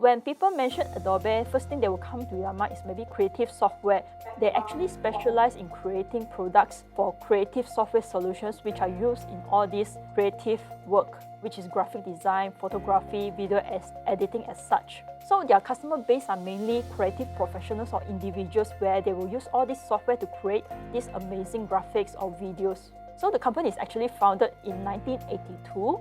when people mention Adobe, first thing that will come to their mind is maybe creative software. They actually specialize in creating products for creative software solutions which are used in all this creative work, which is graphic design, photography, video editing as such. So their customer base are mainly creative professionals or individuals where they will use all this software to create these amazing graphics or videos. So the company is actually founded in 1982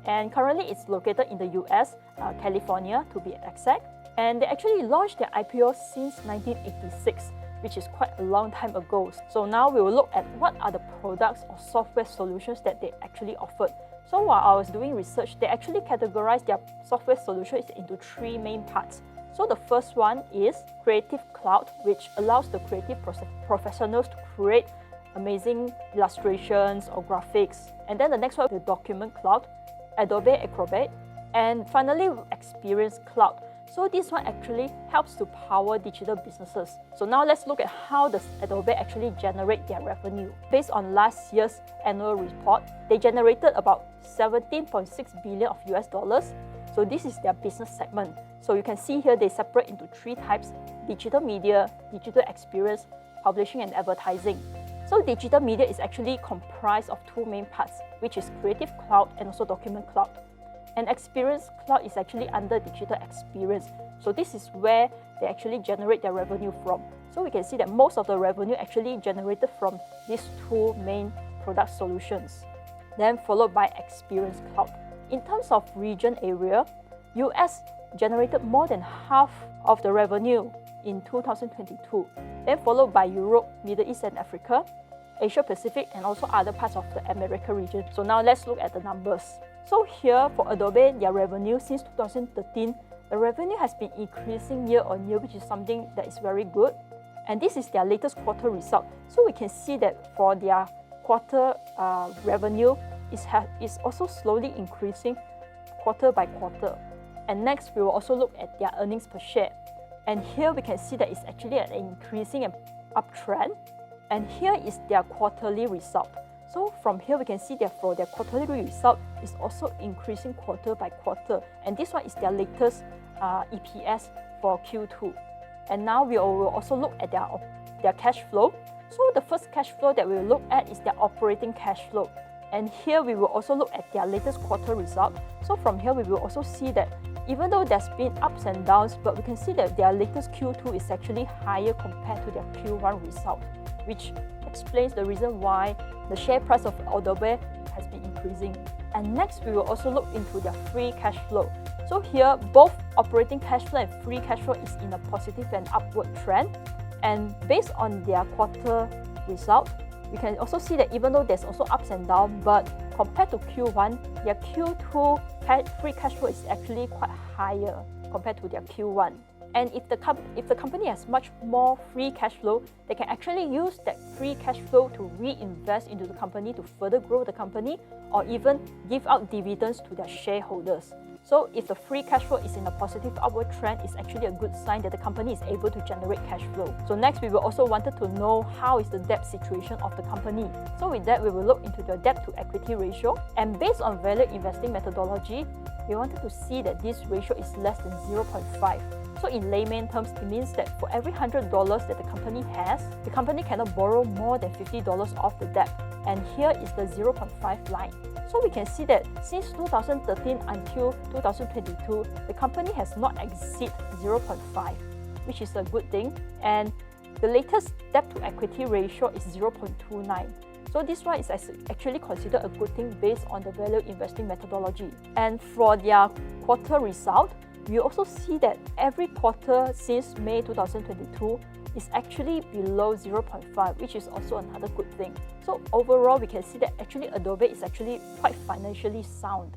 and currently it's located in the US, California to be exact. And they actually launched their IPO since 1986, which is quite a long time ago. So now we will look at what are the products or software solutions that they actually offered. So while I was doing research, they actually categorized their software solutions into three main parts. So the first one is Creative Cloud, which allows the creative professionals to create amazing illustrations or graphics. And then the next one, the Document Cloud, Adobe Acrobat, and finally Experience Cloud. So this one actually helps to power digital businesses. So now let's look at how does Adobe actually generate their revenue. Based on last year's annual report, they generated about 17.6 billion of US dollars. So this is their business segment. So you can see here they separate into three types: digital media, digital experience, publishing and advertising. So digital media is actually comprised of two main parts, which is Creative Cloud and also Document Cloud. And Experience Cloud is actually under Digital Experience. So this is where they actually generate their revenue from. So we can see that most of the revenue actually generated from these two main product solutions. Then followed by Experience Cloud. In terms of region area, US generated more than half of the revenue in 2022. Then followed by Europe, Middle East and Africa, Asia Pacific, and also other parts of the America region. So now let's look at the numbers. So here for Adobe, their revenue since 2013, the revenue has been increasing year on year, which is something that is very good. And this is their latest quarter result. So we can see that for their quarter revenue is also slowly increasing quarter by quarter. And next, we will also look at their earnings per share. And here we can see that it's actually an increasing and uptrend. And here is their quarterly result. So from here we can see that for their quarterly result is also increasing quarter by quarter. And this one is their latest EPS for Q2. And now we will also look at their cash flow. So the first cash flow that we will look at is their operating cash flow. And here we will also look at their latest quarter result. So from here we will also see that even though there's been ups and downs, but we can see that their latest Q2 is actually higher compared to their Q1 result, which explains the reason why the share price of Adobe has been increasing. And next, we will also look into their free cash flow. So here, both operating cash flow and free cash flow is in a positive and upward trend. And based on their quarter result, we can also see that even though there's also ups and downs, but compared to Q1, their Q2 free cash flow is actually quite higher compared to their Q1. And if the company has much more free cash flow, they can actually use that free cash flow to reinvest into the company to further grow the company or even give out dividends to their shareholders. So if the free cash flow is in a positive upward trend, it's actually a good sign that the company is able to generate cash flow. So next, we will also wanted to know how is the debt situation of the company. So with that, we will look into the debt to equity ratio. And based on value investing methodology, we wanted to see that this ratio is less than 0.5. So in layman terms, it means that for every $100 that the company has, the company cannot borrow more than $50 off the debt. And here is the 0.5 line. So we can see that since 2013 until 2022, the company has not exceeded 0.5, which is a good thing. And the latest debt to equity ratio is 0.29. So this one is actually considered a good thing based on the value investing methodology. And for their quarter result, we also see that every quarter since May 2022 is actually below 0.5, which is also another good thing. So overall, we can see that actually Adobe is actually quite financially sound.